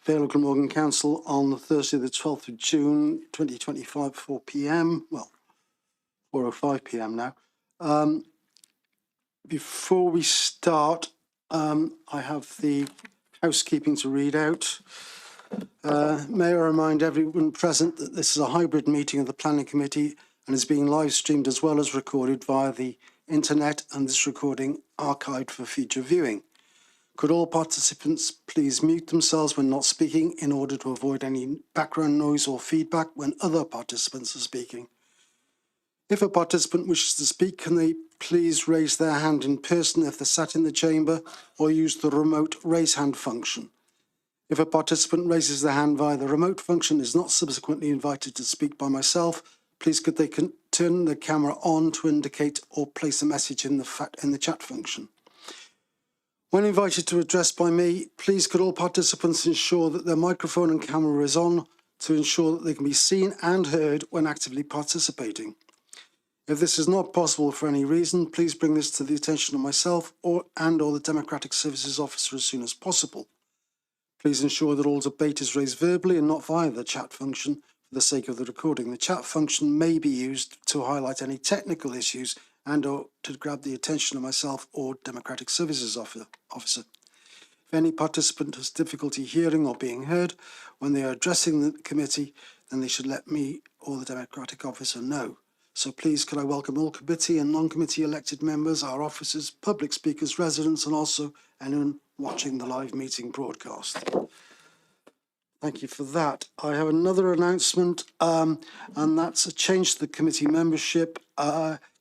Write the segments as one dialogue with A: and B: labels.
A: Vale of Glamorgan Council on the Thursday the 12th of June 2025, 4 p.m. Well, 4:05 p.m. now. Before we start, I have the housekeeping to read out. May I remind everyone present that this is a hybrid meeting of the Planning Committee and is being live streamed as well as recorded via the internet, and this recording archived for future viewing. Could all participants please mute themselves when not speaking in order to avoid any background noise or feedback when other participants are speaking? If a participant wishes to speak, can they please raise their hand in person if they're sat in the chamber, or use the remote raise hand function? If a participant raises their hand via the remote function and is not subsequently invited to speak by myself, please could they turn the camera on to indicate or place a message in the chat function. When invited to address by me, please could all participants ensure that their microphone and camera is on to ensure that they can be seen and heard when actively participating. If this is not possible for any reason, please bring this to the attention of myself or the Democratic Services Officer as soon as possible. Please ensure that all debate is raised verbally and not via the chat function for the sake of the recording. The chat function may be used to highlight any technical issues and/or to grab the attention of myself or Democratic Services Officer. If any participant has difficulty hearing or being heard when they are addressing the committee, then they should let me or the Democratic Officer know. So please could I welcome all committee and non-committee elected members, our officers, public speakers, residents, and also anyone watching the live meeting broadcast. Thank you for that. I have another announcement, and that's a change to the committee membership.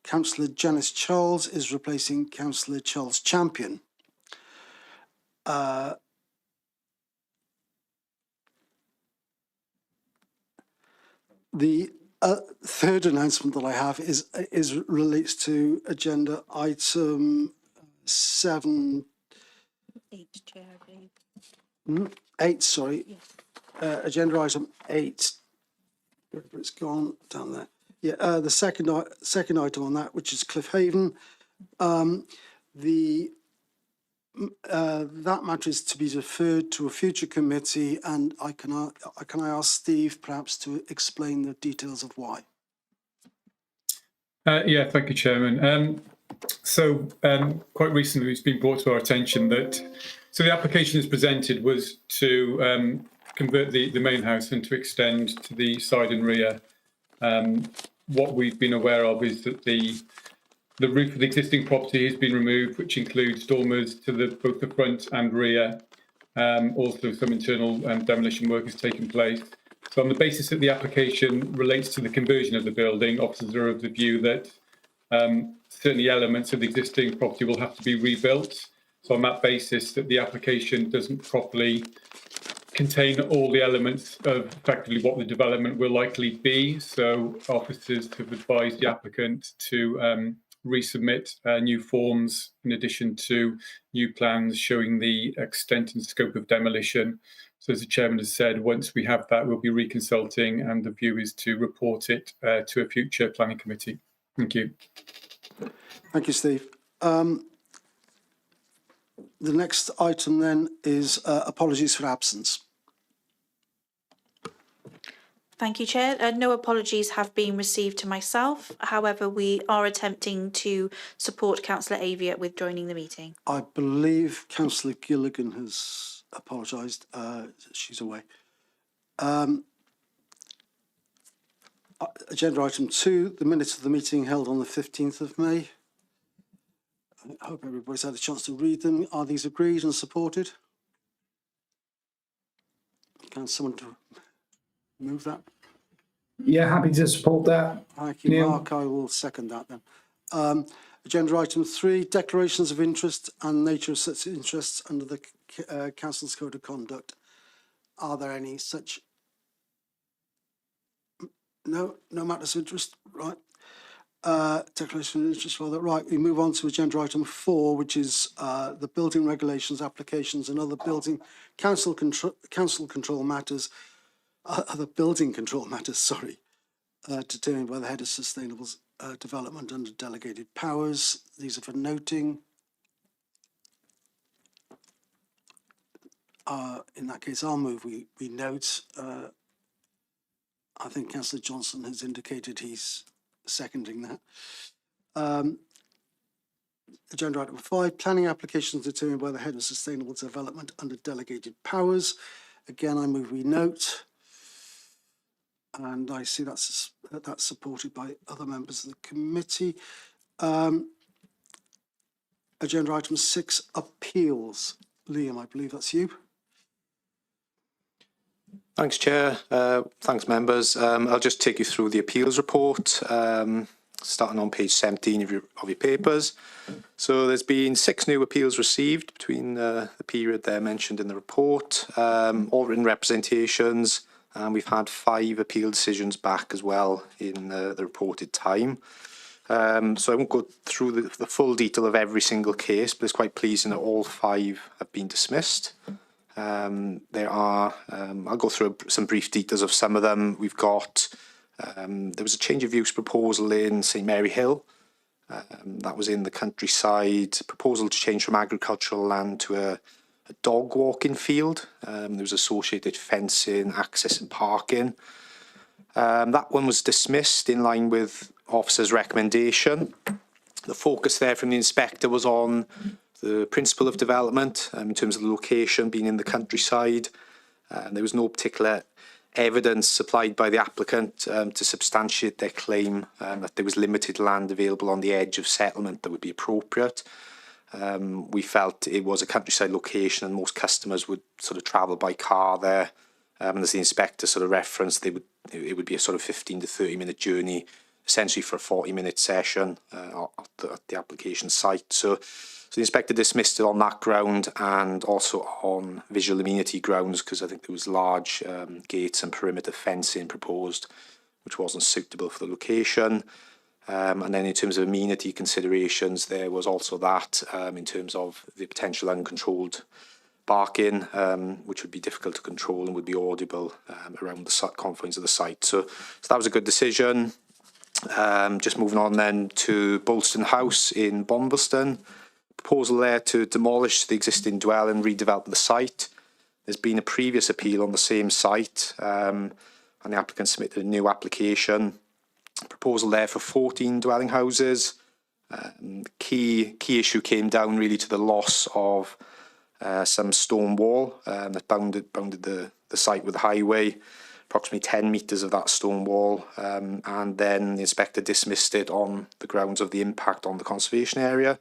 A: Councillor Janice Charles is replacing Councillor Charles Champion. The third announcement that I have relates to agenda item
B: 8, Chair, I believe.
A: 8, sorry.
B: Yes.
A: Agenda item 8. Wherever it's gone, down there. Yeah, the second item on that, which is Cliffhaven. That matter is to be deferred to a future committee, and can I ask Steve perhaps to explain the details of why?
C: Yeah, thank you, Chairman. Quite recently, it's been brought to our attention that the application as presented was to convert the main house and to extend to the side and rear. What we've been aware of is that the roof of the existing property has been removed, which includes dormers to both the front and rear. Also, some internal demolition work has taken place. So on the basis that the application relates to the conversion of the building, officers are of the view that certainly elements of the existing property will have to be rebuilt. So on that basis, that the application doesn't properly contain all the elements of effectively what the development will likely be. So officers have advised the applicant to resubmit new forms in addition to new plans showing the extent and scope of demolition. So as the Chairman has said, once we have that, we'll be reconsulting, and the view is to report it to a future planning committee. Thank you.
A: Thank you, Steve. The next item then is apologies for absence.
B: Thank you, Chair. No apologies have been received to myself. However, we are attempting to support Councillor Aviat with joining the meeting.
A: I believe Councillor Gilligan has apologised. She's away. Agenda item 2, the minutes of the meeting held on the 15th of May. I hope everybody's had a chance to read them. Are these agreed and supported? Can someone move that?
D: Yeah, happy to support that.
A: Thank you,
D: Neil.
A: Mark. I will second that then. Agenda item 3, declarations of interest and nature of such interests under the Council's Code of Conduct. Are there any such? No matters of interest, right? Declaration of interest for that. Right, we move on to agenda item 4, which is the building regulations, applications, and other building council control matters. Other building control matters, sorry, determined by the head of sustainable development under delegated powers. These are for noting. In that case, I'll move we note. I think Councillor Johnson has indicated he's seconding that. Agenda item 5, planning applications determined by the Head of Sustainable Development under delegated powers. Again, I move we note. And I see that's supported by other members of the committee. Agenda item 6, appeals. Liam, I believe that's you.
E: Thanks, Chair. Thanks, members. I'll just take you through the appeals report, starting on page 17 of your papers. So there's been 6 new appeals received between the period there mentioned in the report, all written representations, and we've had 5 appeal decisions back as well in the reported time. So I won't go through the full detail of every single case, but it's quite pleasing that all 5 have been dismissed. There are, I'll go through some brief details of some of them. We've got, there was a change of use proposal in St Mary Hill. That was in the countryside, proposal to change from agricultural land to a dog walking field. There was associated fencing, access and parking. That one was dismissed in line with officer's recommendation. The focus there from the inspector was on the principle of development in terms of the location being in the countryside. There was no particular evidence supplied by the applicant to substantiate their claim that there was limited land available on the edge of settlement that would be appropriate. We felt it was a countryside location and most customers would sort of travel by car there. As the inspector sort of referenced, it would be a sort of 15 to 30 minute journey, essentially for a 40-minute session at the application site. So the inspector dismissed it on that ground and also on visual amenity grounds because I think there was large gates and perimeter fencing proposed, which wasn't suitable for the location. And then in terms of amenity considerations, there was also that in terms of the potential uncontrolled barking, which would be difficult to control and would be audible around the confines of the site. So that was a good decision. Just moving on then to Bolston House in Bombleston. Proposal there to demolish the existing dwelling, redevelop the site. There's been a previous appeal on the same site and the applicant submitted a new application. Proposal there for 14 dwelling houses. Key issue came down really to the loss of some stone wall that bounded the site with the highway, approximately 10 metres of that stone wall, and then the inspector dismissed it on the grounds of the impact on the conservation area.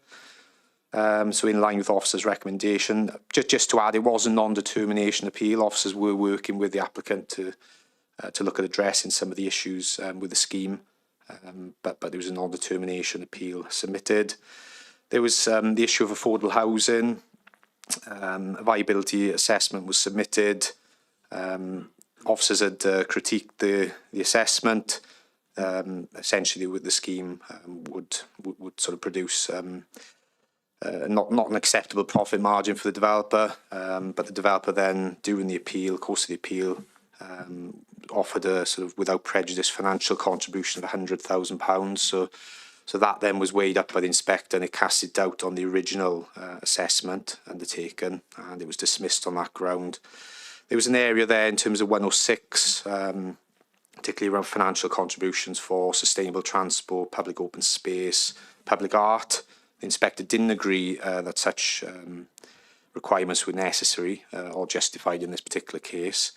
E: So in line with officer's recommendation, just to add, it was a non-determination appeal. Officers were working with the applicant to look at addressing some of the issues with the scheme, but there was a non-determination appeal submitted. There was the issue of affordable housing. A viability assessment was submitted. Officers had critiqued the assessment. Essentially, the scheme would sort of produce not an acceptable profit margin for the developer, but the developer then, during the course of the appeal, offered a sort of without prejudice financial contribution of £100,000. So that then was weighed up by the inspector and it casted doubt on the original assessment undertaken, and it was dismissed on that ground. There was an area there in terms of 106, particularly around financial contributions for sustainable transport, public open space, public art. The inspector didn't agree that such requirements were necessary or justified in this particular case.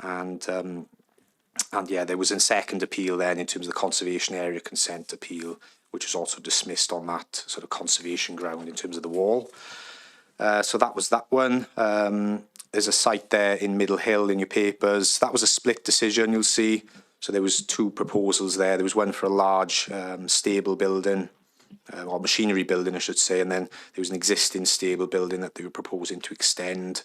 E: And yeah, there was a second appeal then in terms of the conservation area consent appeal, which was also dismissed on that sort of conservation ground in terms of the wall. So that was that one. There's a site there in Middle Hill in your papers. That was a split decision, you'll see. So there was 2 proposals there. There was one for a large stable building, or machinery building, I should say, and then there was an existing stable building that they were proposing to extend.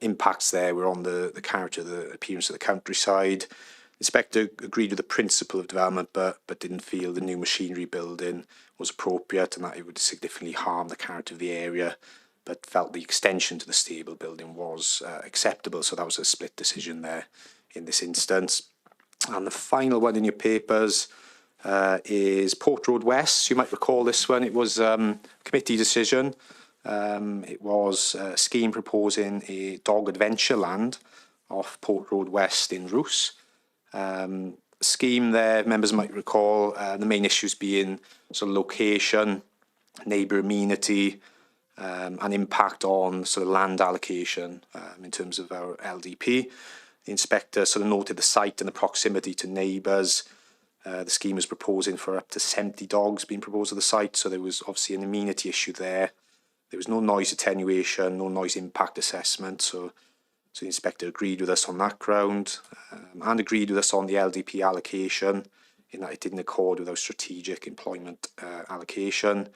E: Impacts there were on the character, the appearance of the countryside. The inspector agreed with the principle of development, but didn't feel the new machinery building was appropriate and that it would significantly harm the character of the area, but felt the extension to the stable building was acceptable. So that was a split decision there in this instance. And the final one in your papers is Port Road West. You might recall this one. It was a committee decision It was a scheme proposing a dog adventure land off Port Road West in Roos. Scheme there, members might recall, the main issues being sort of location, neighbour amenity, and impact on sort of land allocation in terms of our LDP. The inspector sort of noted the site and the proximity to neighbours. The scheme was proposing for up to 70 dogs being proposed at the site, so there was obviously an amenity issue there. There was no noise attenuation, no noise impact assessment, so the inspector agreed with us on that ground and agreed with us on the LDP allocation in that it didn't accord with our strategic employment allocation.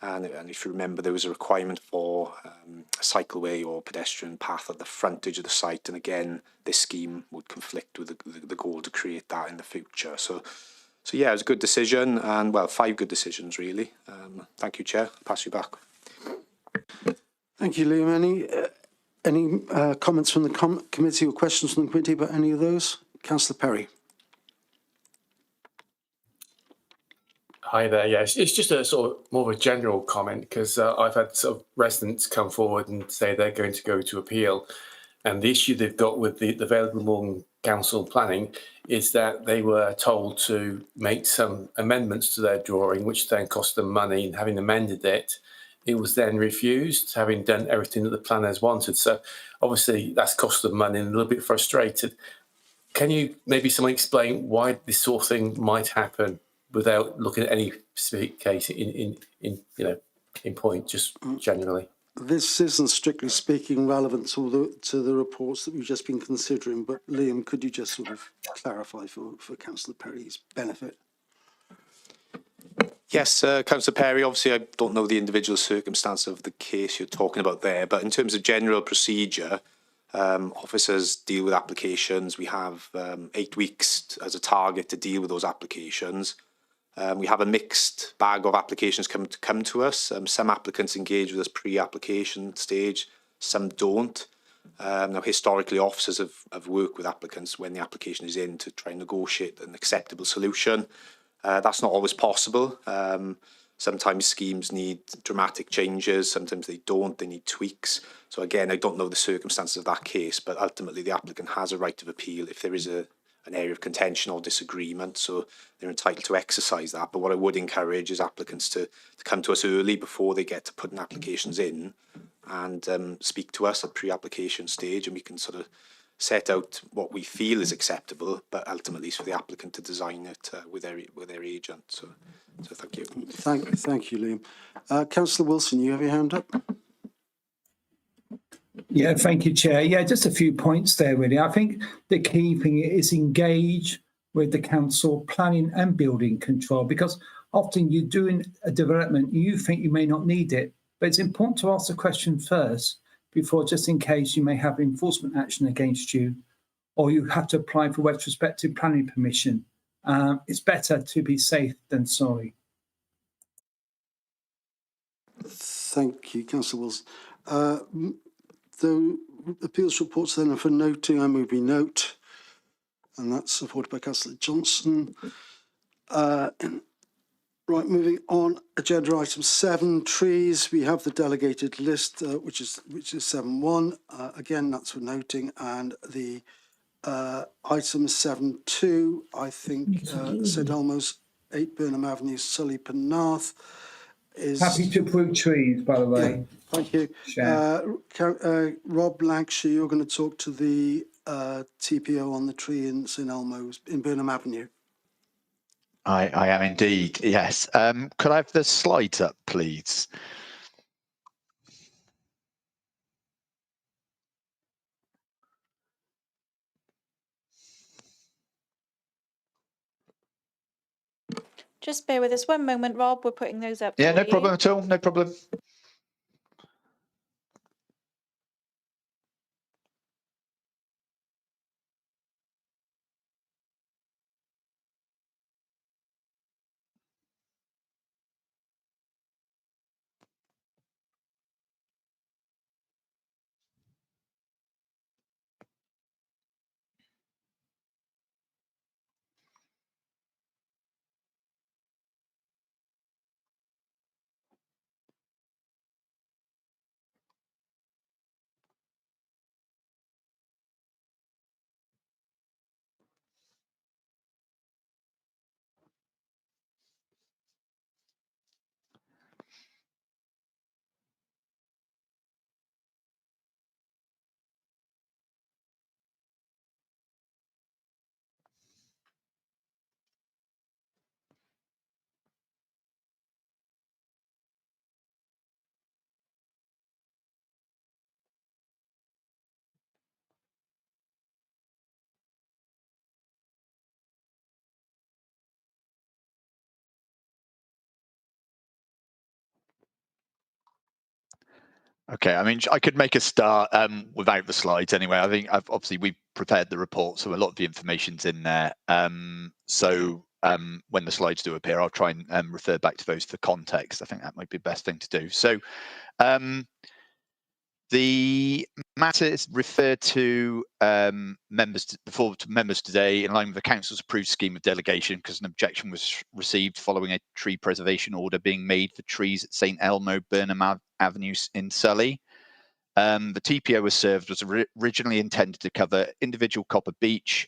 E: And if you remember, there was a requirement for a cycleway or pedestrian path at the frontage of the site. And again, this scheme would conflict with the goal to create that in the future. So yeah, it was a good decision, and well, 5 good decisions really. Thank you, Chair. I'll pass you back.
A: Thank you, Liam. Any comments from the committee or questions from the committee about any of those? Councillor Perry.
F: Hi there. Yes, it's just a sort of more of a general comment because I've had sort of residents come forward and say they're going to go to appeal, and the issue they've got with the Vale Glamorgan Council planning is that they were told to make some amendments to their drawing, which then cost them money, and having amended it, it was then refused, having done everything that the planners wanted. So obviously that's cost them money and a little bit frustrated. Can you maybe someone explain why this sort of thing might happen without looking at any specific case in point, just generally?
A: This isn't strictly speaking relevant to the reports that we've just been considering, but Liam, could you just sort of clarify for Councillor Perry's benefit?
E: Yes, Councillor Perry, obviously I don't know the individual circumstance of the case you're talking about there, but in terms of general procedure, officers deal with applications. We have 8 weeks as a target to deal with those applications. We have a mixed bag of applications come to us. Some applicants engage with us pre-application stage, some don't. Now, historically, officers have worked with applicants when the application is in to try and negotiate an acceptable solution. That's not always possible. Sometimes schemes need dramatic changes, sometimes they don't, they need tweaks. So again, I don't know the circumstances of that case, but ultimately the applicant has a right of appeal if there is an area of contention or disagreement, so they're entitled to exercise that. But what I would encourage is applicants to come to us early before they get to putting applications in and speak to us at pre-application stage, and we can sort of set out what we feel is acceptable, but ultimately it's for the applicant to design it with their agent. So thank you.
A: Thank you, Liam. Councillor Wilson, you have your hand up.
D: Yeah, thank you, Chair. Yeah, just a few points there, really. I think the key thing is engage with the council planning and building control, because often you're doing a development, you think you may not need it, but it's important to ask the question first before, just in case you may have enforcement action against you, or you have to apply for retrospective planning permission. It's better to be safe than sorry.
A: Thank you, Councillor Wilson. The appeals reports then are for noting. I move we note, and that's supported by Councillor Johnson. Right, moving on. Agenda item 7, trees. We have the delegated list, which is 7.1. Again, that's for noting, and the item 7.2. I think St Elmo's 8 Burnham Avenue, Sully Penarth is
D: Happy to approve trees, by the way.
A: Yeah, thank you. Rob Lancashire, you're going to talk to the TPO on the tree in St Elmo's in Burnham Avenue.
G: I am indeed, yes. Could I have the slides up, please?
B: Just bear with us one moment, Rob. We're putting those up.
G: Yeah,
B: for
G: no
B: you.
G: problem at all, no problem. Okay, I mean, I could make a start without the slides anyway. I think obviously we prepared the report, so a lot of the information's in there. When the slides do appear, I'll try and refer back to those for context. I think that might be the best thing to do. So the matter is referred to members today in line with the council's approved scheme of delegation because an objection was received following a tree preservation order being made for trees at St Elmo Burnham Avenue in Sully. The TPO was served was originally intended to cover individual copper beech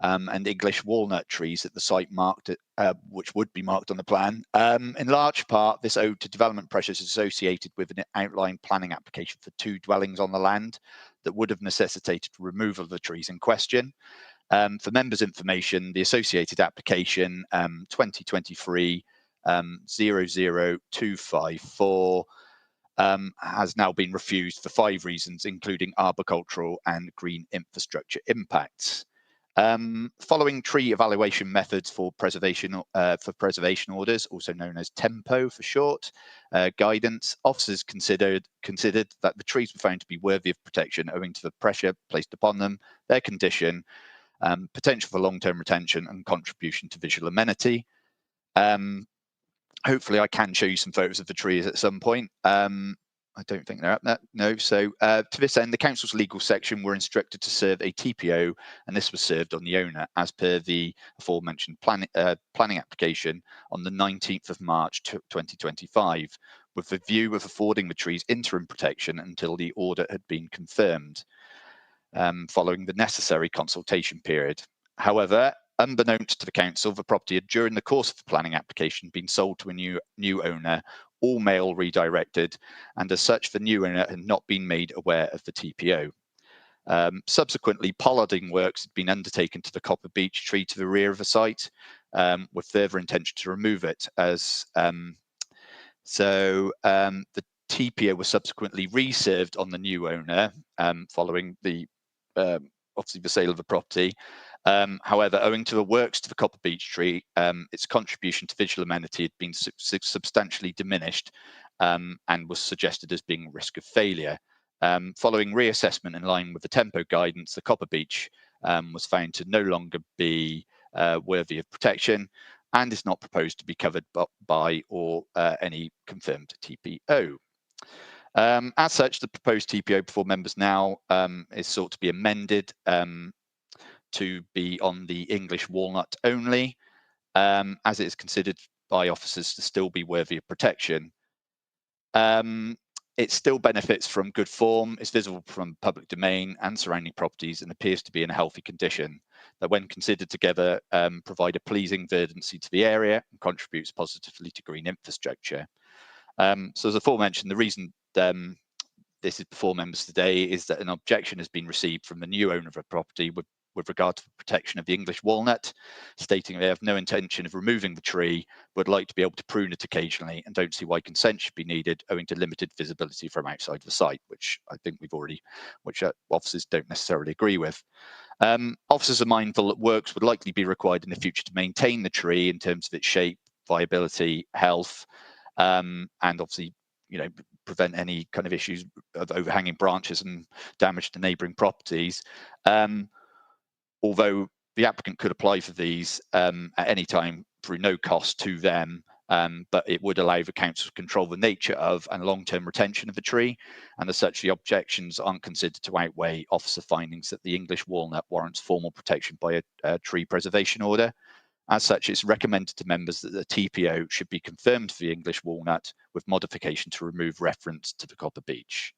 G: and English walnut trees at the site marked, which would be marked on the plan. In large part, this owed to development pressures associated with an outline planning application for 2 dwellings on the land that would have necessitated removal of the trees in question. For members' information, the associated application 2023 00254 has now been refused for 5 reasons, including arboricultural and green infrastructure impacts. Following tree evaluation methods for preservation orders, also known as TEMPO for short, guidance, officers considered that the trees were found to be worthy of protection owing to the pressure placed upon them, their condition, potential for long-term retention and contribution to visual amenity. Hopefully I can show you some photos of the trees at some point. I don't think they're up there. No. So to this end, the council's legal section were instructed to serve a TPO, and this was served on the owner as per the aforementioned planning application on the 19th of March 2025, with the view of affording the trees interim protection until the order had been confirmed, following the necessary consultation period. However, unbeknownst to the council, the property had during the course of the planning application been sold to a new owner, all mail redirected, and as such the new owner had not been made aware of the TPO. Subsequently, pollarding works had been undertaken to the copper beech tree to the rear of the site, with further intention to remove it. The TPO was subsequently reserved on the new owner following the obviously the sale of the property. However, owing to the works to the copper beech tree, its contribution to visual amenity had been substantially diminished and was suggested as being at risk of failure. Following reassessment in line with the TEMPO guidance, the copper beech was found to no longer be worthy of protection and is not proposed to be covered by or any confirmed TPO. As such, the proposed TPO before members now is sought to be amended to be on the English walnut only, as it is considered by officers to still be worthy of protection. It still benefits from good form, is visible from public domain and surrounding properties, and appears to be in a healthy condition, that when considered together provide a pleasing verdancy to the area and contributes positively to green infrastructure. So as aforementioned, the reason this is before members today is that an objection has been received from the new owner of a property with regard to the protection of the English walnut, stating they have no intention of removing the tree, but would like to be able to prune it occasionally and don't see why consent should be needed owing to limited visibility from outside the site, which I think which officers don't necessarily agree with. Officers are mindful that works would likely be required in the future to maintain the tree in terms of its shape, viability, health, and obviously, prevent any kind of issues of overhanging branches and damage to neighbouring properties. Although the applicant could apply for these at any time through no cost to them, but it would allow the council to control the nature of and long-term retention of the tree, and as such the objections aren't considered to outweigh officer findings that the English walnut warrants formal protection by a tree preservation order. As such, it's recommended to members that the TPO should be confirmed for the English walnut with modification to remove reference to the copper beech.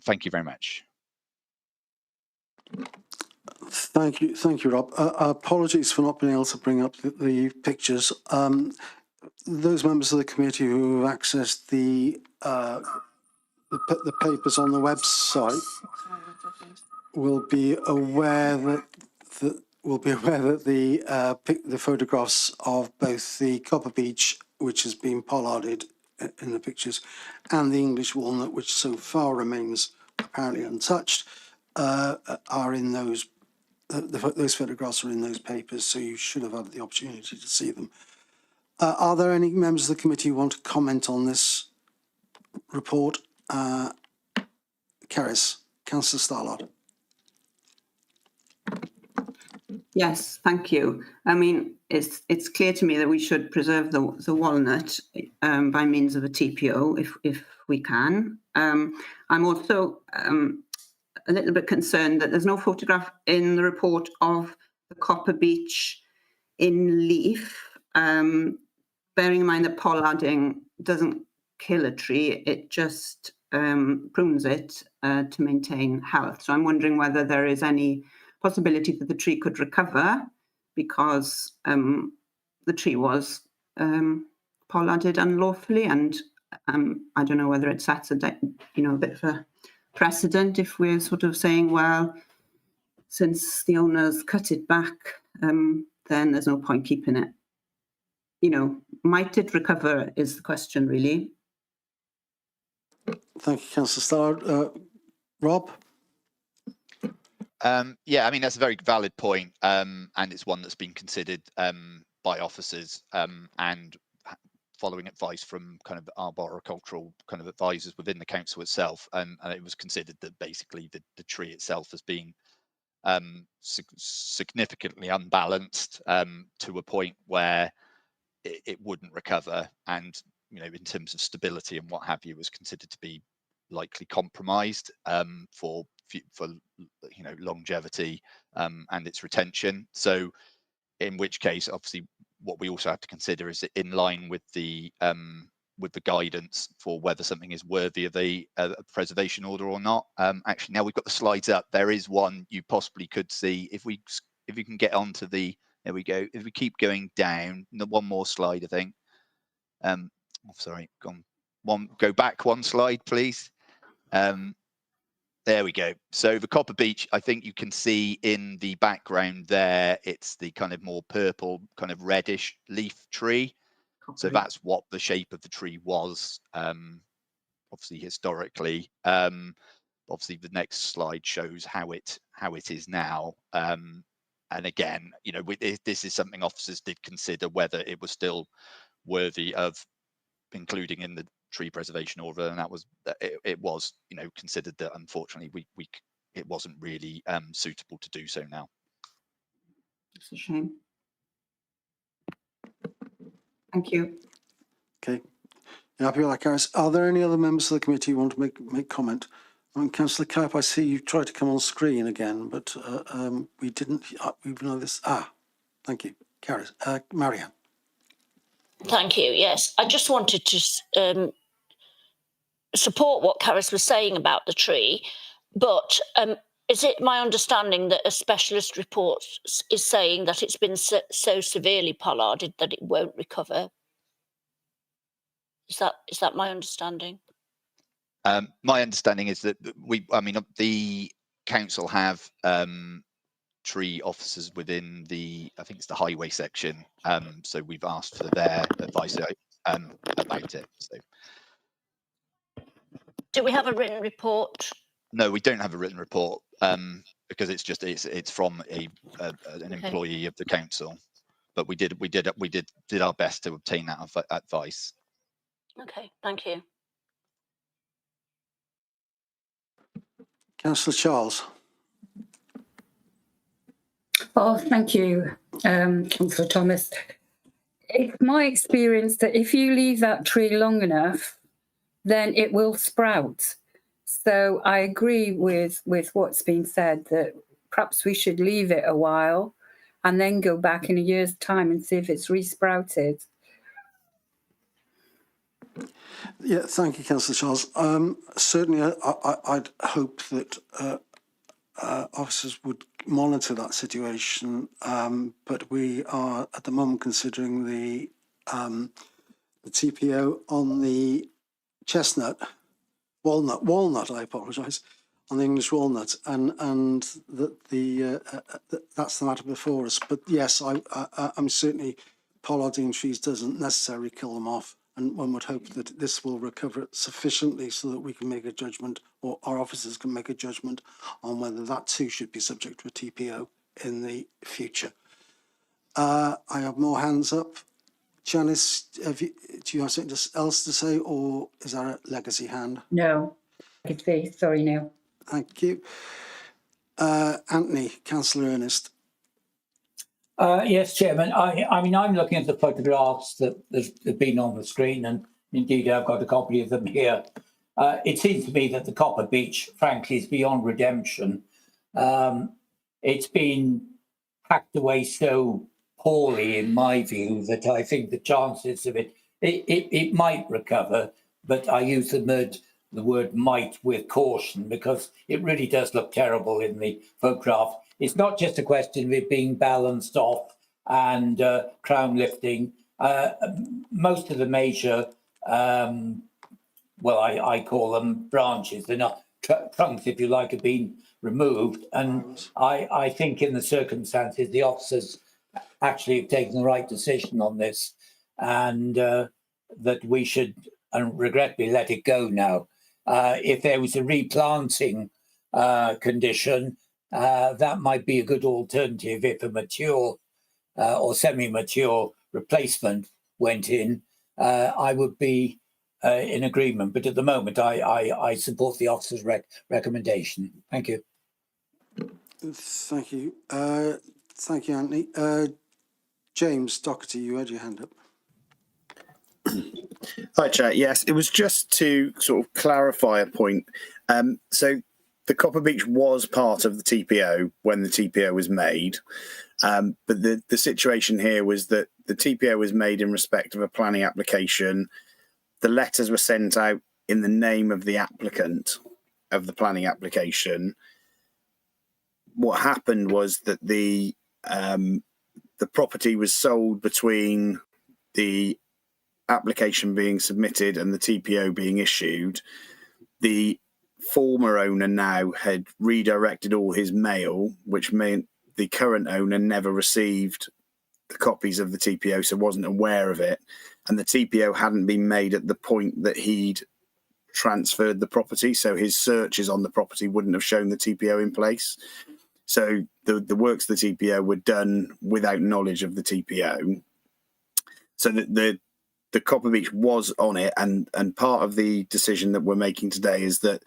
G: Thank you very much.
A: Thank you, Rob. Apologies for not being able to bring up the pictures. Those members of the committee who have accessed the papers on the website will be aware that the photographs of both the copper beech, which has been pollarded in the pictures, and the English walnut, which so far remains apparently untouched, are in those. Those photographs are in those papers, so you should have had the opportunity to see them. Are there any members of the committee who want to comment on this report? carries. Councillor Starlord.
H: Yes, thank you. I mean, it's clear to me that we should preserve the walnut by means of a TPO if we can. I'm also a little bit concerned that there's no photograph in the report of the Copper Beech in leaf. Bearing in mind that pollarding doesn't kill a tree, it just prunes it to maintain health. So I'm wondering whether there is any possibility that the tree could recover because the tree was pollarded unlawfully, and I don't know whether it sets a bit of a precedent if we're sort of saying, well, since the owners cut it back, then there's no point keeping it. Might it recover is the question, really.
A: Thank you, Councillor Starlord. Rob?
G: Yeah, I mean, that's a very valid point, and it's one that's been considered by officers and following advice from kind of arboricultural kind of advisors within the council itself, and it was considered that basically the tree itself has been significantly unbalanced to a point where it wouldn't recover, and in terms of stability and what have you, was considered to be likely compromised for longevity and its retention. So in which case, obviously, what we also have to consider is in line with the guidance for whether something is worthy of a preservation order or not. Actually, now we've got the slides up. There is one you possibly could see if we can get onto the. There we go. If we keep going down, one more slide, I think. Sorry, go back one slide, please. There we go. So the Copper Beech, I think you can see in the background there, it's the kind of more purple, kind of reddish leaf tree. So that's what the shape of the tree was, obviously historically. Obviously, the next slide shows how it is now. And again, this is something officers did consider whether it was still worthy of including in the tree preservation order, and that was it was considered that unfortunately it wasn't really suitable to do so now.
H: It's a shame. Thank you.
A: Okay. You happy with that, Caris? Are there any other members of the committee who want to make comment? Councillor Kilp, I see you tried to come on screen again, but we didn't. We know this. Thank you, Caris. Marianne.
I: Thank you. Yes, I just wanted to support what Caris was saying about the tree, but is it my understanding that a specialist report is saying that it's been so severely pollarded that it won't recover? Is that my understanding?
G: My understanding is that the council have tree officers within I think it's the highway section. So we've asked for their advice about it. So.
I: Do we have a written report?
G: No, we don't have a written report because it's from an employee of the council. But we did our best to obtain that advice.
I: Okay, thank you.
A: Councillor Charles.
J: Oh, thank you, Councillor Thomas. It's my experience that if you leave that tree long enough, then it will sprout. So I agree with what's been said, that perhaps we should leave it a while and then go back in a year's time and see if it's resprouted.
A: Yeah, thank you, Councillor Charles. Certainly, I'd hope that officers would monitor that situation, but we are at the moment considering the TPO on the walnut, I apologise, on the English walnut, and that that's the matter before us. But yes, I'm certainly pollarding trees doesn't necessarily kill them off, and one would hope that this will recover sufficiently so that we can make a judgment, or our officers can make a judgment on whether that too should be subject to a TPO in the future. I have more hands up. Janice, do you have something else to say, or is that a legacy hand?
J: No, legacy. Sorry, Neil.
A: Thank you. Anthony, Councillor Ernest.
K: Yes, Chairman. I mean, I'm looking at the photographs that have been on the screen, and indeed I've got a copy of them here. It seems to me that the Copper Beech, frankly, is beyond redemption. It's been packed away so poorly, in my view, that I think the chances of it might recover, but I use the word might with caution, because it really does look terrible in the photograph. It's not just a question of it being balanced off and crown lifting. Most of the major, I call them branches, they're not trunks, if you like, have been removed. And I think in the circumstances, the officers actually have taken the right decision on this, and that we should, and regretfully, let it go now. If there was a replanting condition, that might be a good alternative if a mature or semi-mature replacement went in. I would be in agreement, but at the moment I support the officer's recommendation. Thank you.
A: Thank you. Thank you, Anthony. James Doherty, you had your hand up.
L: Hi, Chair. Yes, it was just to sort of clarify a point. So the Copper Beech was part of the TPO when the TPO was made, but the situation here was that the TPO was made in respect of a planning application. The letters were sent out in the name of the applicant of the planning application. What happened was that the property was sold between the application being submitted and the TPO being issued. The former owner now had redirected all his mail, which meant the current owner never received the copies of the TPO, so wasn't aware of it. And the TPO hadn't been made at the point that he'd transferred the property, so his searches on the property wouldn't have shown the TPO in place. So the works of the TPO were done without knowledge of the TPO. So the Copper Beech was on it, and part of the decision that we're making today is that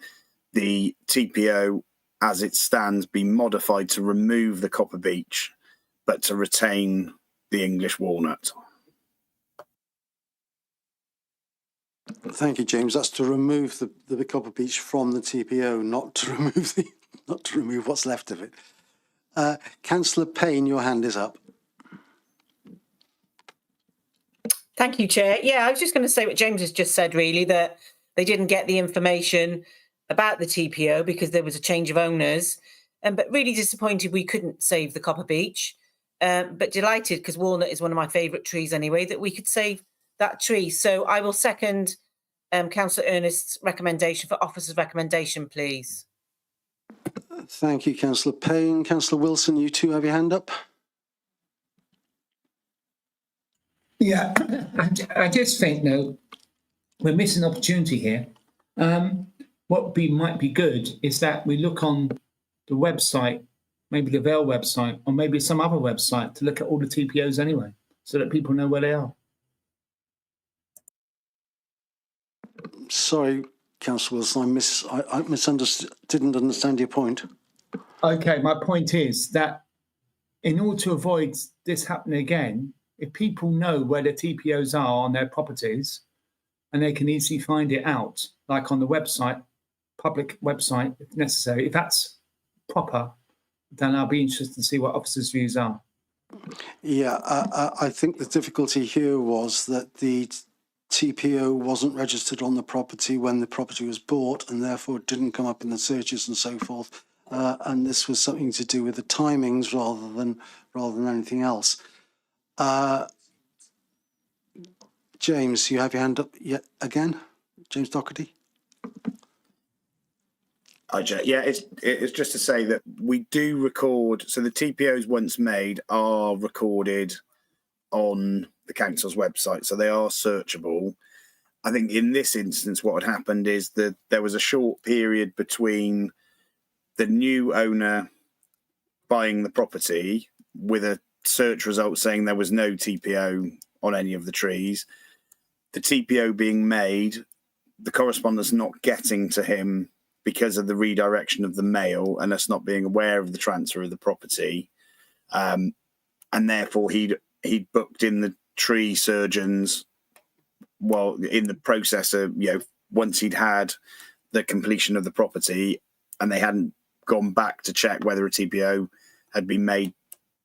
L: the TPO, as it stands, be modified to remove the Copper Beech, but to retain the English walnut.
A: Thank you, James. That's to remove the Copper Beech from the TPO, not to remove what's left of it. Councillor Payne, your hand is up.
M: Thank you, Chair. Yeah, I was just going to say what James has just said, really, that they didn't get the information about the TPO because there was a change of owners, but really disappointed we couldn't save the Copper Beech, but delighted, because walnut is one of my favourite trees anyway, that we could save that tree. So I will second Councillor Ernest's recommendation for officer's recommendation, please.
A: Thank you, Councillor Payne. Councillor Wilson, you too have your hand up.
D: Yeah, I just think, no, we're missing an opportunity here. What might be good is that we look on the website, maybe the Vale website, or maybe some other website, to look at all the TPOs anyway, so that people know where they are.
A: Sorry, Councillor Wilson, I misunderstood, didn't understand your point.
D: Okay, my point is that in order to avoid this happening again, if people know where the TPOs are on their properties, and they can easily find it out, like on the website, public website, if necessary, if that's proper, then I'll be interested to see what officers' views are.
A: Yeah, I think the difficulty here was that the TPO wasn't registered on the property when the property was bought, and therefore it didn't come up in the searches and so forth. And this was something to do with the timings rather than anything else. James, you have your hand up yet again? James Doherty.
L: Hi, Chair. Yeah, it's just to say that we do record, so the TPOs once made are recorded on the council's website, so they are searchable. I think in this instance, what had happened is that there was a short period between the new owner buying the property with a search result saying there was no TPO on any of the trees, the TPO being made, the correspondence not getting to him because of the redirection of the mail and us not being aware of the transfer of the property. And therefore he'd booked in the tree surgeons while in the process of, once he'd had the completion of the property, and they hadn't gone back to check whether a TPO had been made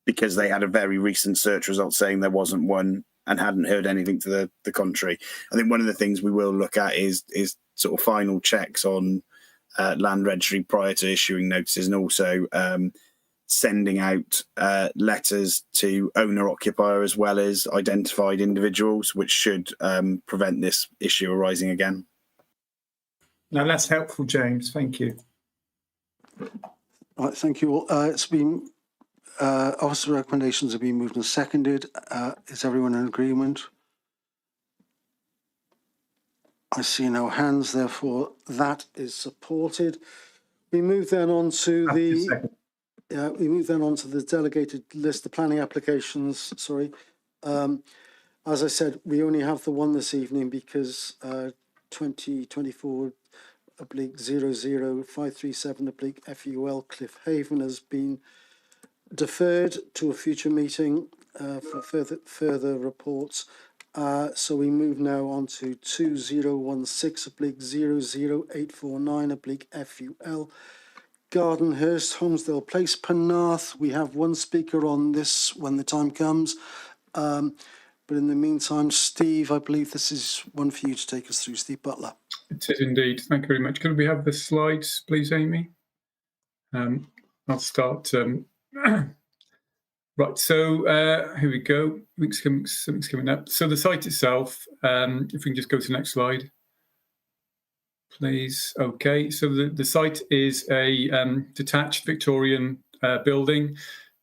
L: because they had a very recent search result saying there wasn't one and hadn't heard anything to the contrary. I think one of the things we will look at is sort of final checks on land registry prior to issuing notices, and also sending out letters to owner occupier as well as identified individuals, which should prevent this issue arising again.
D: No, that's helpful, James. Thank you.
A: Right, thank you all. It's been officer recommendations have been moved and seconded. Is everyone in agreement? I see no hands, therefore that is supported. We move then on to the delegated list, the planning applications. Sorry, as I said, we only have the one this evening because 2024/00537/FUL Cliff Haven has been deferred to a future meeting for further reports. So we move now on to 2016/00849/FUL Gardenhurst, Holmesdale Place, Penarth. We have one speaker on this when the time comes. But in the meantime, Steve, I believe this is one for you to take us through. Steve Butler.
C: It is indeed. Thank you very much. Could we have the slides, please, Amy? I'll start. Right, so here we go. Something's coming up. So the site itself, if we can just go to the next slide, please. Okay, so the site is a detached Victorian building,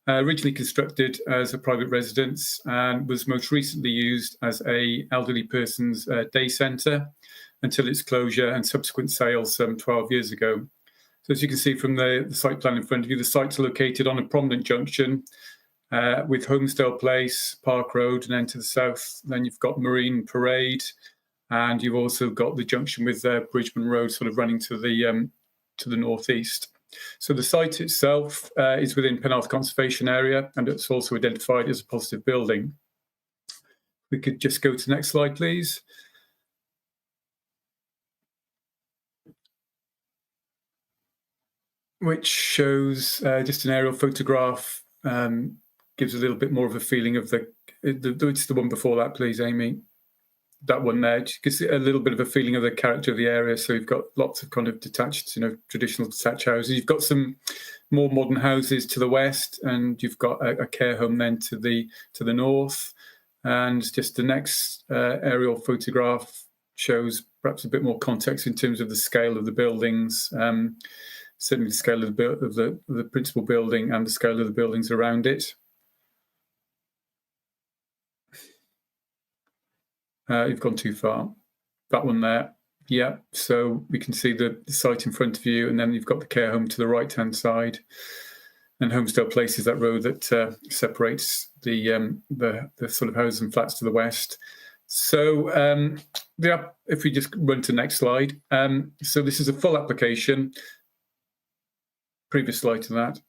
C: originally constructed as a private residence and was most recently used as a elderly person's day centre until its closure and subsequent sale some 12 years ago. So as you can see from the site plan in front of you, the site's located on a prominent junction with Holmesdale Place, Park Road, and then to the south, then you've got Marine Parade, and you've also got the junction with Bridgeman Road sort of running to the northeast. So the site itself is within Penarth Conservation Area, and it's also identified as a positive building. We could just go to the next slide, please. Which shows just an aerial photograph, gives a little bit more of a feeling of it's the one before that, please, Amy. That one there gives a little bit of a feeling of the character of the area. So you've got lots of kind of detached, traditional detached houses. You've got some more modern houses to the west, and you've got a care home then to the north. And just the next aerial photograph shows perhaps a bit more context in terms of the scale of the buildings. Certainly the scale of the principal building and the scale of the buildings around it. You've gone too far. That one there. Yeah, so we can see the site in front of you, and then you've got the care home to the right-hand side. And Holmesdale Place is that road that separates the sort of houses and flats to the west. So if we just run to the next slide. So this is a full application. Previous slide to that.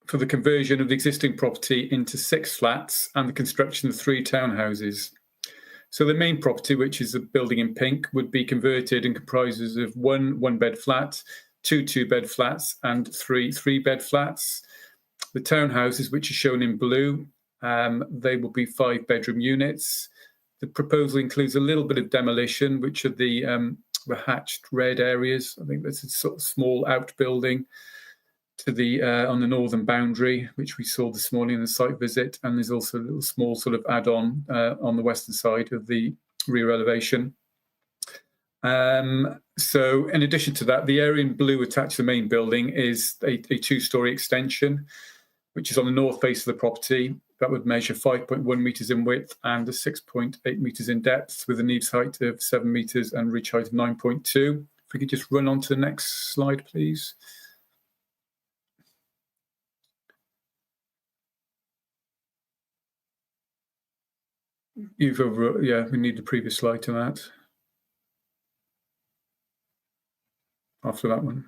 C: For the conversion of the existing property into 6 flats and the construction of 3 townhouses. So the main property, which is the building in pink, would be converted and comprises of 1 one-bed flat, 2 two-bed flats, and 3 three-bed flats. The townhouses, which are shown in blue, they will be 5-bedroom units. The proposal includes a little bit of demolition, which are the hatched red areas. I think that's a sort of small outbuilding to the on the northern boundary, which we saw this morning in the site visit, and there's also a little small sort of add-on on the western side of the rear elevation. So in addition to that, the area in blue attached to the main building is a 2-storey extension, which is on the north face of the property. That would measure 5.1 metres in width and 6.8 metres in depth, with an eaves height of 7 metres and ridge height of 9.2. If we could just run on to the next slide, please. We need the previous slide to that. after that one.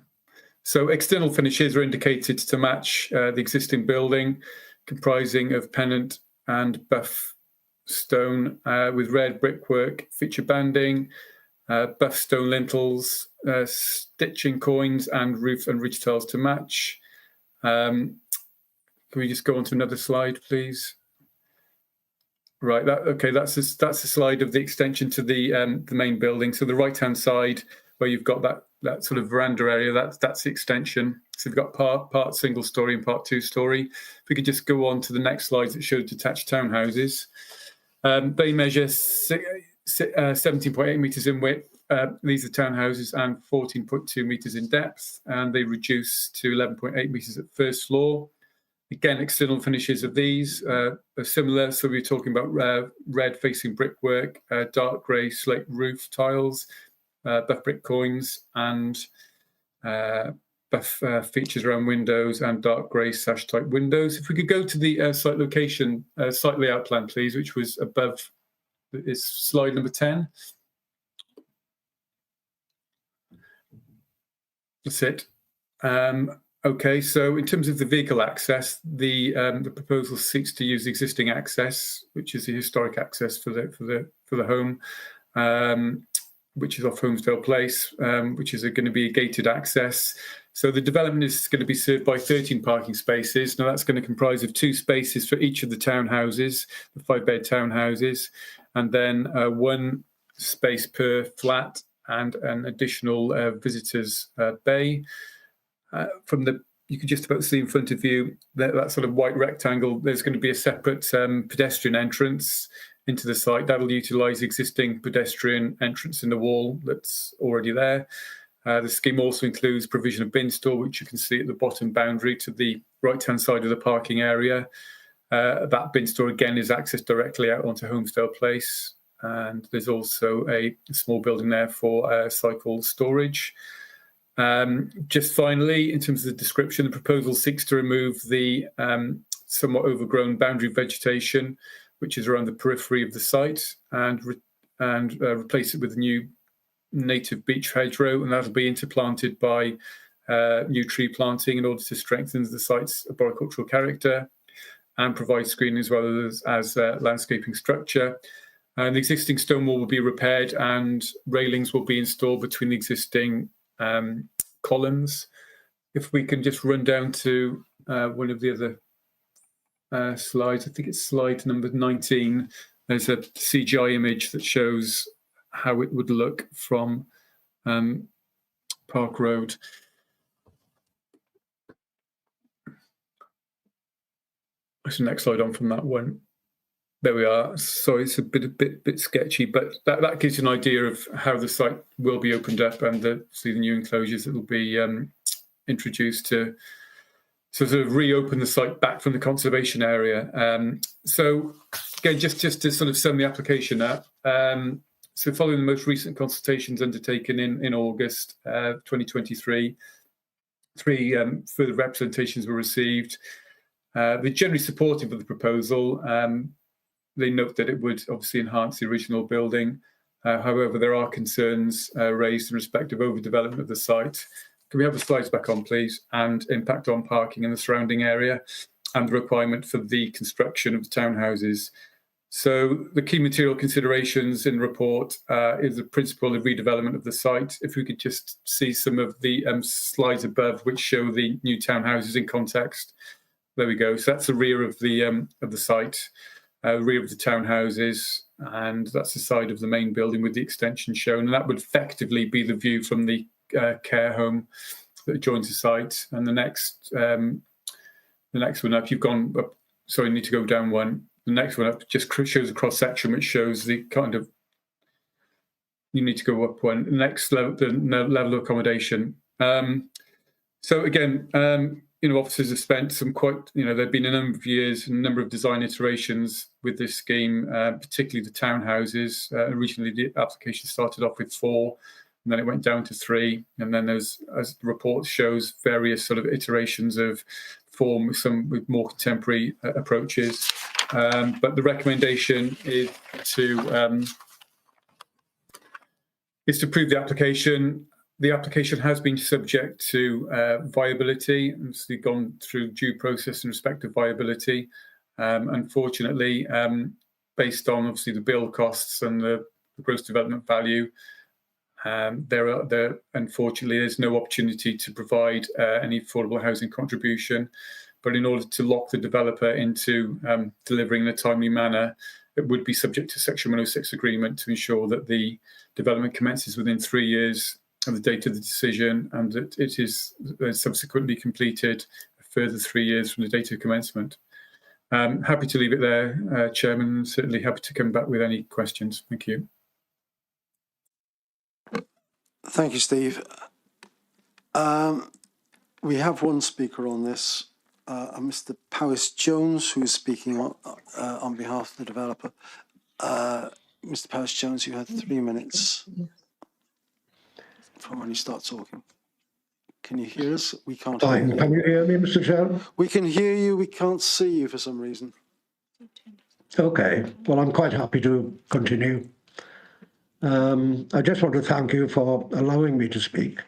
C: So external finishes are indicated to match the existing building, comprising of pennant and buff stone with red brickwork, feature banding, buff stone lintels, stitching coins, and roof and ridge tiles to match. Can we just go on to another slide, please? Right. That's a slide of the extension to the main building. So the right-hand side, where you've got that sort of veranda area, that's the extension. So you've got part single story and part 2 story. If we could just go on to the next slides that show detached townhouses. They measure 17.8 metres in width. These are townhouses, and 14.2 metres in depth, and they reduce to 11.8 metres at first floor. Again, external finishes of these are similar. So we're talking about red facing brickwork, dark grey slate roof tiles, buff brick coins, and buff features around windows and dark grey sash type windows. If we could go to the site location, site layout plan, please, which was above, is slide number 10. That's it. Okay, so in terms of the vehicle access, the proposal seeks to use the existing access, which is the historic access for the home, which is off Homesdale Place, which is going to be a gated access. So the development is going to be served by 13 parking spaces. Now that's going to comprise of 2 spaces for each of the townhouses, the 5-bed townhouses, and then 1 space per flat and an additional visitors bay. You can just about see in front of you that sort of white rectangle. There's going to be a separate pedestrian entrance into the site that will utilise existing pedestrian entrance in the wall that's already there. The scheme also includes provision of bin store, which you can see at the bottom boundary to the right-hand side of the parking area. That bin store again is accessed directly out onto Homesdale Place, and there's also a small building there for cycle storage. Just finally, in terms of the description, the proposal seeks to remove the somewhat overgrown boundary vegetation, which is around the periphery of the site, and replace it with a new native beech hedgerow, and that'll be interplanted by new tree planting in order to strengthen the site's arboricultural character and provide screening as well as landscaping structure. And the existing stone wall will be repaired, and railings will be installed between the existing columns. If we can just run down to one of the other slides, I think it's slide number 19. There's a CGI image that shows how it would look from Park Road. That's the next slide on from that one. There we are. Sorry, it's a bit sketchy, but that gives you an idea of how the site will be opened up, and the new enclosures that will be introduced to sort of reopen the site back from the conservation area. So again, just to sort of sum the application up. So following the most recent consultations undertaken in August 2023, 3 further representations were received. They're generally supportive of the proposal. They note that it would obviously enhance the original building. However, there are concerns raised in respect of overdevelopment of the site. Can we have the slides back on, please? And impact on parking in the surrounding area, and the requirement for the construction of the townhouses. So the key material considerations in the report is the principle of redevelopment of the site. If we could just see some of the slides above, which show the new townhouses in context. There we go. So that's the rear of the site. Rear of the townhouses, and that's the side of the main building with the extension shown. And that would effectively be the view from the care home that joins the site. And the next one up, you've gone up. Sorry, you need to go down one. The next one up just shows a cross section, which shows the kind of. You need to go up one. The next level, the level of accommodation. So again. Officers have spent some quite, there've been a number of years and a number of design iterations with this scheme, particularly the townhouses. Originally, the application started off with 4, and then it went down to 3. And then there's, as the report shows, various sort of iterations of form, some with more contemporary approaches. But the recommendation is to approve the application. The application has been subject to viability, and obviously gone through due process in respect of viability. Unfortunately, based on obviously the build costs and the gross development value, unfortunately there's no opportunity to provide any affordable housing contribution. But in order to lock the developer into delivering in a timely manner, it would be subject to Section 106 agreement to ensure that the development commences within 3 years of the date of the decision, and that it is subsequently completed a further 3 years from the date of commencement. Happy to leave it there, Chairman, and certainly happy to come back with any questions. Thank you.
A: Thank you, Steve. We have one speaker on this, Mr. Powis Jones, who is speaking on behalf of the developer. Mr. Powis Jones, you had 3 minutes from when you start talking. Can you hear us? We can't hear you.
N: Can you hear me, Mr. Chair?
A: We can hear you. We can't see you for some reason.
N: Okay. Well, I'm quite happy to continue. I just want to thank you for allowing me to speak.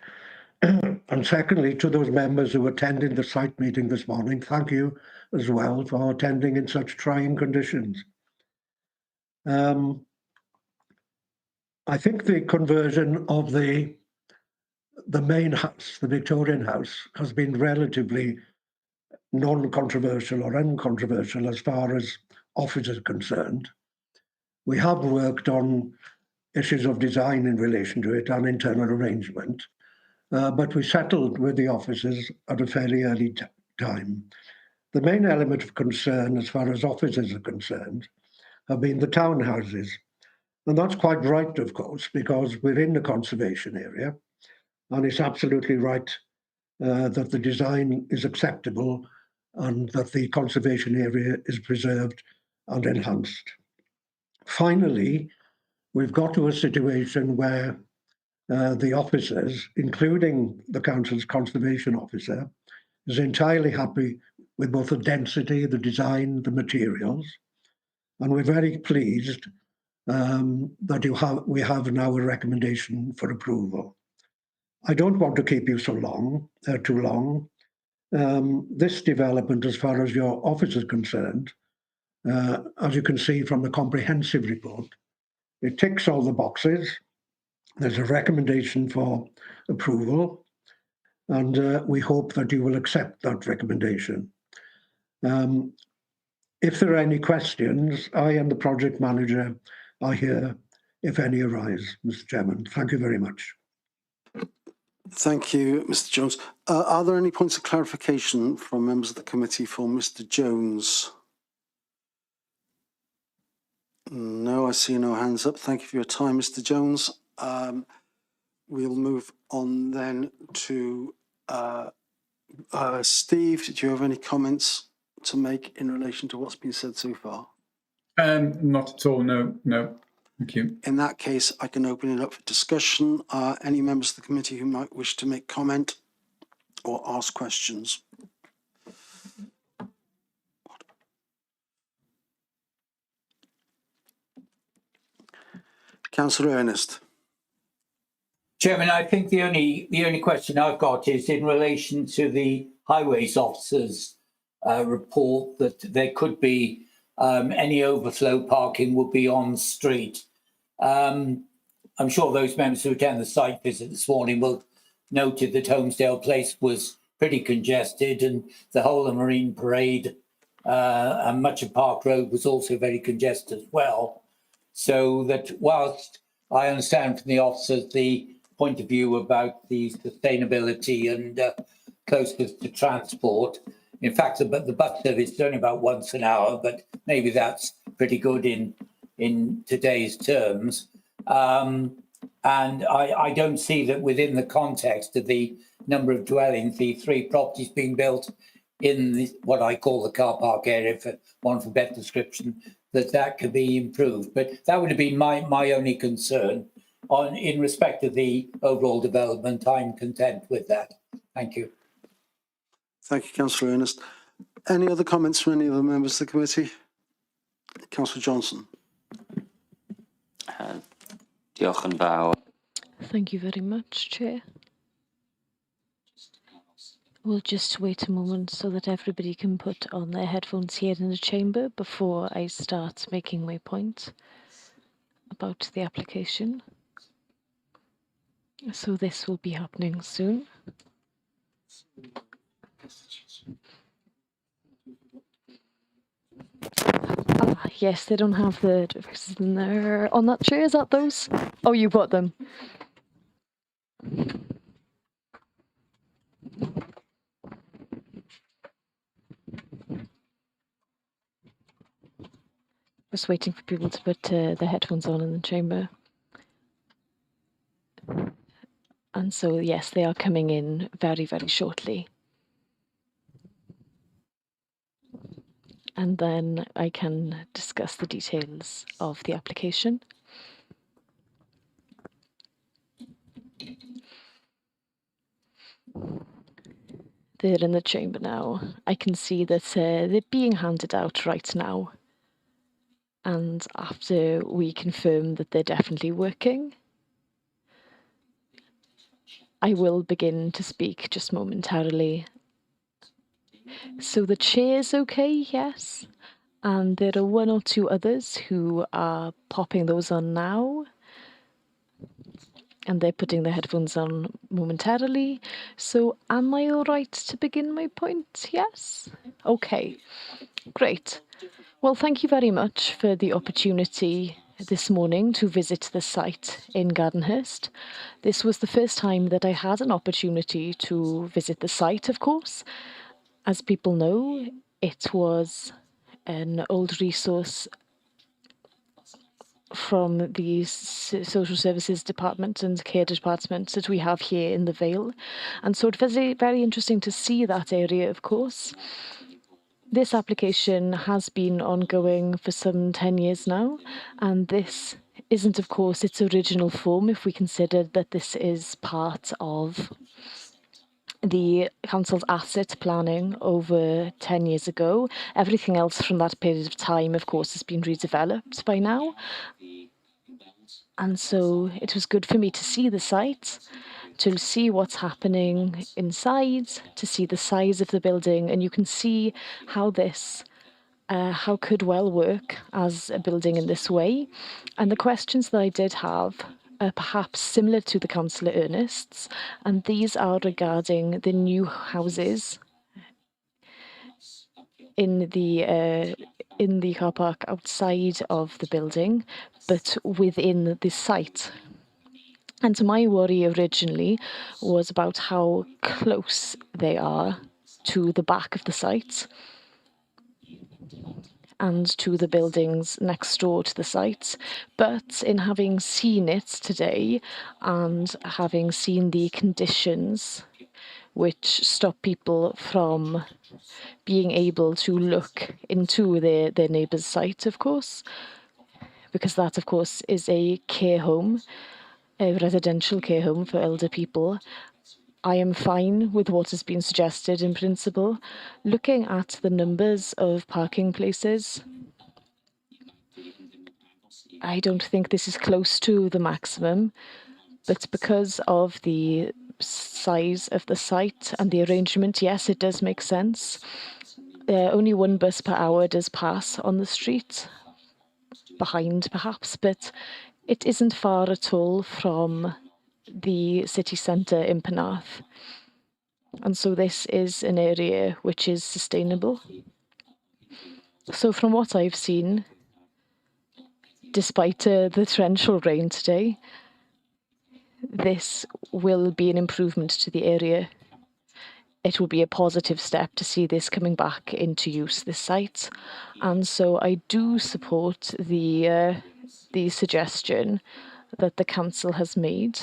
N: And secondly, to those members who attended the site meeting this morning, thank you as well for attending in such trying conditions. I think the conversion of the main house, the Victorian house, has been relatively non-controversial or uncontroversial as far as office is concerned. We have worked on issues of design in relation to it and internal arrangement, but we settled with the officers at a fairly early time. The main element of concern as far as officers are concerned have been the townhouses. And that's quite right, of course, because we're in the conservation area, and it's absolutely right that the design is acceptable and that the conservation area is preserved and enhanced. Finally, we've got to a situation where the officers, including the council's conservation officer, is entirely happy with both the density, the design, the materials, and we're very pleased that we have now a recommendation for approval. I don't want to keep you too long. This development, as far as your office is concerned, as you can see from the comprehensive report, it ticks all the boxes. There's a recommendation for approval, and we hope that you will accept that recommendation. If there are any questions, I and the project manager are here if any arise, Mr. Chairman. Thank you very much.
A: Thank you, Mr. Jones. Are there any points of clarification from members of the committee for Mr. Jones? No, I see no hands up. Thank you for your time, Mr. Jones. We'll move on then to Steve. Did you have any comments to make in relation to what's been said so far?
C: Not at all, no. Thank you.
A: In that case, I can open it up for discussion. Any members of the committee who might wish to make comment or ask questions? Councillor Ernest.
K: Chairman, I think the only question I've got is in relation to the highways officers' report that there could be any overflow parking would be on street. I'm sure those members who attend the site visit this morning will noted that Holmesdale Place was pretty congested, and the whole of Marine Parade and much of Park Road was also very congested as well. So that whilst I understand from the officers the point of view about the sustainability and closeness to transport, in fact, the bus service is only about once an hour, but maybe that's pretty good in today's terms. And I don't see that within the context of the number of dwellings, the 3 properties being built in what I call the car park area, for one for better description, that could be improved. But that would have been my only concern. In respect of the overall development, I'm content with that. Thank you.
A: Thank you, Councillor Ernest. Any other comments from any of the members of the committee? Councillor Johnson.
O: Thank you very much, Chair. We'll just wait a moment so that everybody can put on their headphones here in the chamber before I start making my point about the application. So this will be happening soon. Ah, yes, they don't have the devices in there. On that chair, is that those? Oh, you got them. Just waiting for people to put their headphones on in the chamber. And so, yes, they are coming in very, very shortly. And then I can discuss the details of the application. They're in the chamber now. I can see that they're being handed out right now. And after we confirm that they're definitely working, I will begin to speak just momentarily. So the chair's okay, yes. And there are one or two others who are popping those on now. And they're putting their headphones on momentarily. So am I all right to begin my point? Yes? Okay, great. Well, thank you very much for the opportunity this morning to visit the site in Gardenhurst. This was the first time that I had an opportunity to visit the site, of course. As people know, it was an old resource from the social services department and care department that we have here in the Vale. And so it was very interesting to see that area, of course. This application has been ongoing for some 10 years now, and this isn't, of course, its original form if we consider that this is part of the council's asset planning over 10 years ago. Everything else from that period of time, of course, has been redeveloped by now. And so it was good for me to see the site, to see what's happening inside, to see the size of the building, and you can see how this how could well work as a building in this way. And the questions that I did have are perhaps similar to the Councillor Ernest's, and these are regarding the new houses in the car park outside of the building, but within the site. And my worry originally was about how close they are to the back of the site and to the buildings next door to the site. But in having seen it today and having seen the conditions which stop people from being able to look into their neighbour's site, of course, because that, of course, is a care home, a residential care home for elder people. I am fine with what has been suggested in principle. Looking at the numbers of parking places, I don't think this is close to the maximum, but because of the size of the site and the arrangement, yes, it does make sense. Only one bus per hour does pass on the street, behind perhaps, but it isn't far at all from the city centre in Penarth. And so this is an area which is sustainable. So from what I've seen, despite the torrential rain today, this will be an improvement to the area. It will be a positive step to see this coming back into use, this site. And so I do support the suggestion that the council has made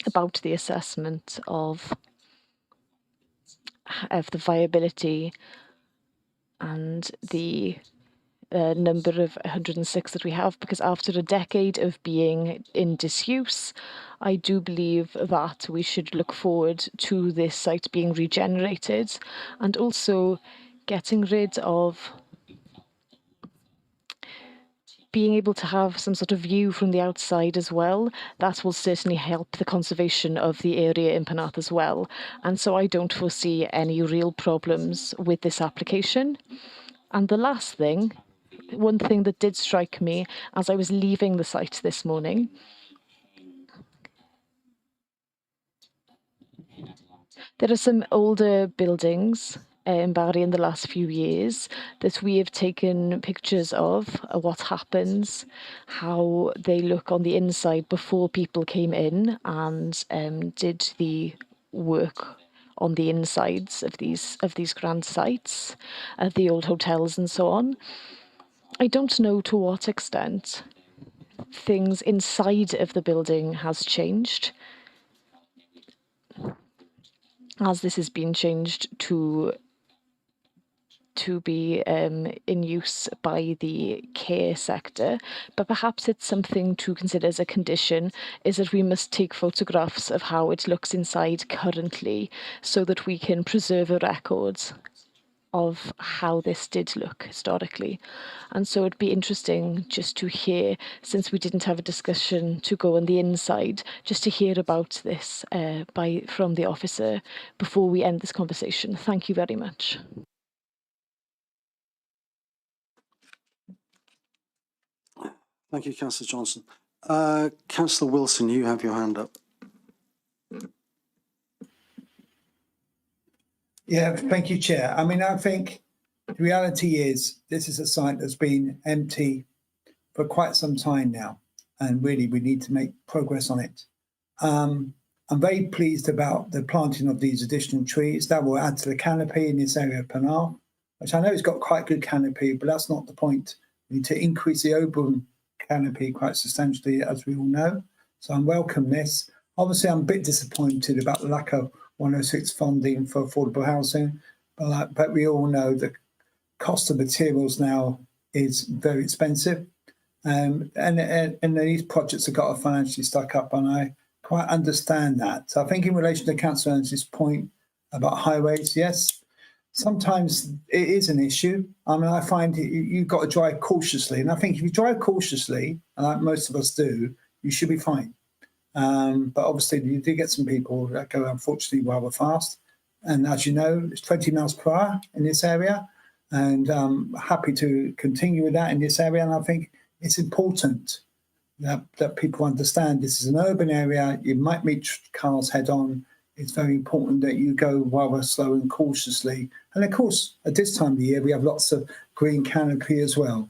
O: about the assessment of the viability and the number of 106 that we have, because after a decade of being in disuse, I do believe that we should look forward to this site being regenerated and also getting rid of being able to have some sort of view from the outside as well, that will certainly help the conservation of the area in Penarth as well. And so I don't foresee any real problems with this application. And the last thing, one thing that did strike me as I was leaving the site this morning, there are some older buildings in Barry in the last few years that we have taken pictures of what happens, how they look on the inside before people came in and did the work on the insides of these grand sites, the old hotels and so on. I don't know to what extent things inside of the building has changed, as this has been changed to be in use by the care sector, but perhaps it's something to consider as a condition, is that we must take photographs of how it looks inside currently so that we can preserve a record of how this did look historically. And so it'd be interesting just to hear, since we didn't have a discussion to go on the inside, just to hear about this from the officer before we end this conversation. Thank you very much.
A: Thank you, Councillor Johnson. Councillor Wilson, you have your hand up.
D: Yeah, thank you, Chair. I mean, I think the reality is this is a site that's been empty for quite some time now, and really we need to make progress on it. I'm very pleased about the planting of these additional trees that will add to the canopy in this area of Penarth, which I know has got quite good canopy, but that's not the point. We need to increase the open canopy quite substantially, as we all know. So I welcome this. Obviously, I'm a bit disappointed about the lack of 106 funding for affordable housing, but we all know the cost of materials now is very expensive, and these projects have got to financially stack up, and I quite understand that. So I think in relation to Councillor Ernst's point about highways, yes, sometimes it is an issue. I mean, I find you've got to drive cautiously, and I think if you drive cautiously, and like most of us do, you should be fine. But obviously you do get some people that go unfortunately rather fast, and as you know, it's 20 miles per hour in this area, and I'm happy to continue with that in this area. And I think it's important that people understand this is an urban area. You might meet cars head on. It's very important that you go rather slow and cautiously. And of course, at this time of the year, we have lots of green canopy as well.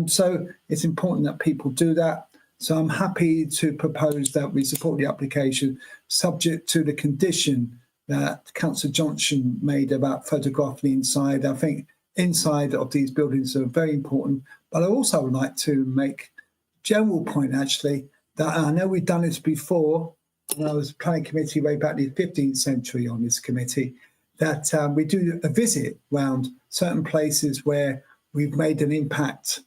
D: So it's important that people do that. So I'm happy to propose that we support the application, subject to the condition that Councillor Johnson made about photographing the inside. I think inside of these buildings are very important, but I also would like to make a general point, actually, that I know we've done this before, when I was planning committee way back in the 15th century on this committee, that we do a visit around certain places where we've made an impact,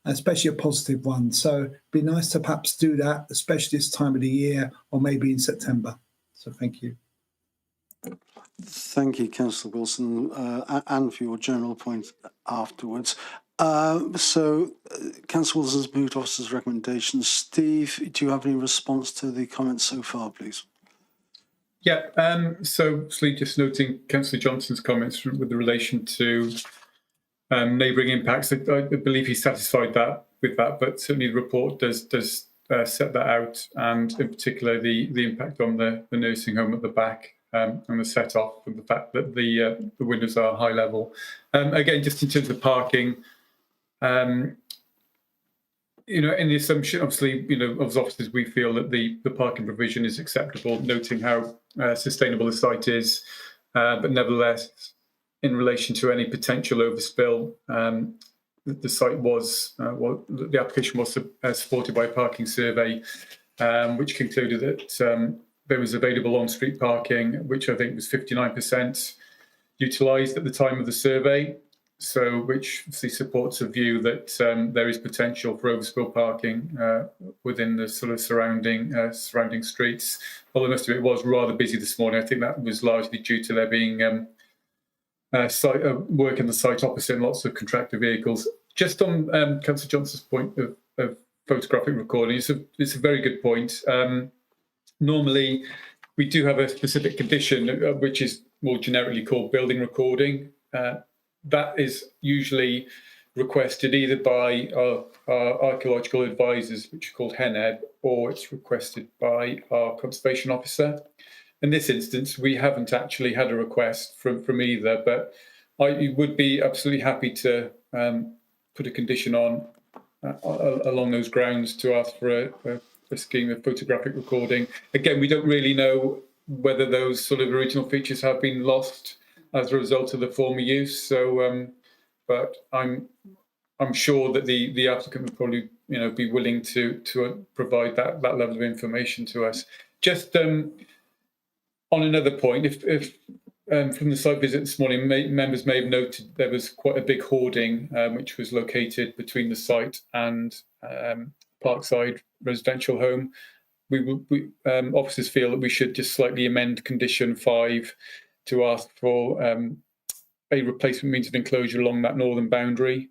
D: especially a positive one. So it'd be nice to perhaps do that, especially this time of the year, or maybe in September. So thank you.
A: Thank you, Councillor Wilson, and for your general point afterwards. Councillor Wilson's moved officer's recommendations. Steve, do you have any response to the comments so far, please?
C: Yeah, so just noting Councillor Johnson's comments with relation to neighbouring impacts. I believe he's satisfied with that, but certainly the report does set that out, and in particular the impact on the nursing home at the back, and the set off, and the fact that the windows are high level. Again, just in terms of parking, in the assumption, obviously, as officers, we feel that the parking provision is acceptable, noting how sustainable the site is, but nevertheless, in relation to any potential overspill, the site the application was supported by a parking survey, which concluded that there was available on-street parking, which I think was 59% utilised at the time of the survey. So, which obviously supports a view that there is potential for overspill parking within the sort of surrounding streets. Although most of it was rather busy this morning, I think that was largely due to there being work in the site opposite and lots of contractor vehicles just on Councillor Johnson's point of photographic recording, it's a very good point. Normally, we do have a specific condition which is more generically called building recording. That is usually requested either by our archaeological advisors, which are called HENEB, or it's requested by our conservation officer. In this instance, we haven't actually had a request from either, but I would be absolutely happy to put a condition on along those grounds to ask for a scheme of photographic recording. Again, we don't really know whether those sort of original features have been lost as a result of the former use. So, but I'm sure that the applicant would probably, be willing to provide that level of information to us. Just on another point, if from the site visit this morning, members may have noted there was quite a big hoarding which was located between the site and Parkside residential home. Officers feel that we should just slightly amend condition 5 to ask for a replacement means of enclosure along that northern boundary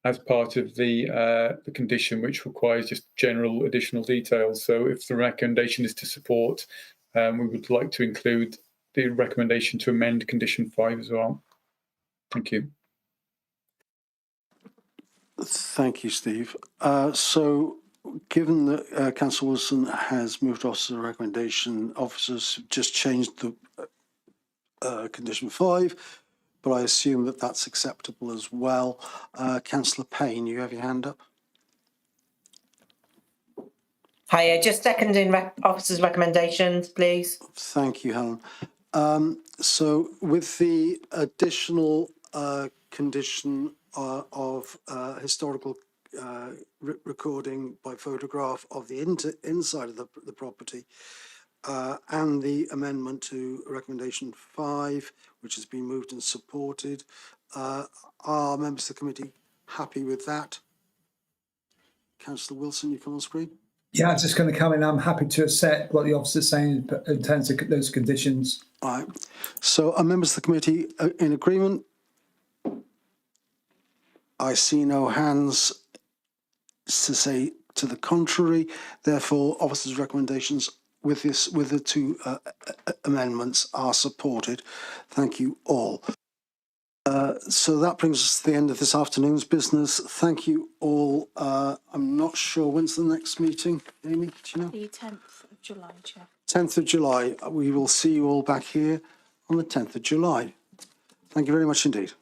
C: as part of the condition, which requires just general additional details. So if the recommendation is to support, we would like to include the recommendation to amend condition 5 as well. Thank you.
A: Thank you, Steve. So given that Councillor Wilson has moved us to the recommendation, officers just changed the condition 5, but I assume that that's acceptable as well. Councillor Payne, you have your hand up.
M: Hiya, just seconding officers' recommendations, please.
A: Thank you, Helen. So with the additional condition of historical recording by photograph of the inside of the property, and the amendment to recommendation 5, which has been moved and supported, are members of the committee happy with that? Councillor Wilson, you come on screen.
D: Yeah, I'm just going to come in. I'm happy to accept what the officer's saying in terms of those conditions.
A: All right. So are members of the committee in agreement? I see no hands to say to the contrary. Therefore, officers' recommendations with the 2 amendments are supported. Thank you all. So that brings us to the end of this afternoon's business. Thank you all. I'm not sure when's the next meeting, Amy, do you know?
B: The 10th of July, Chair.
A: 10th of July. We will see you all back here on the 10th of July. Thank you very much indeed.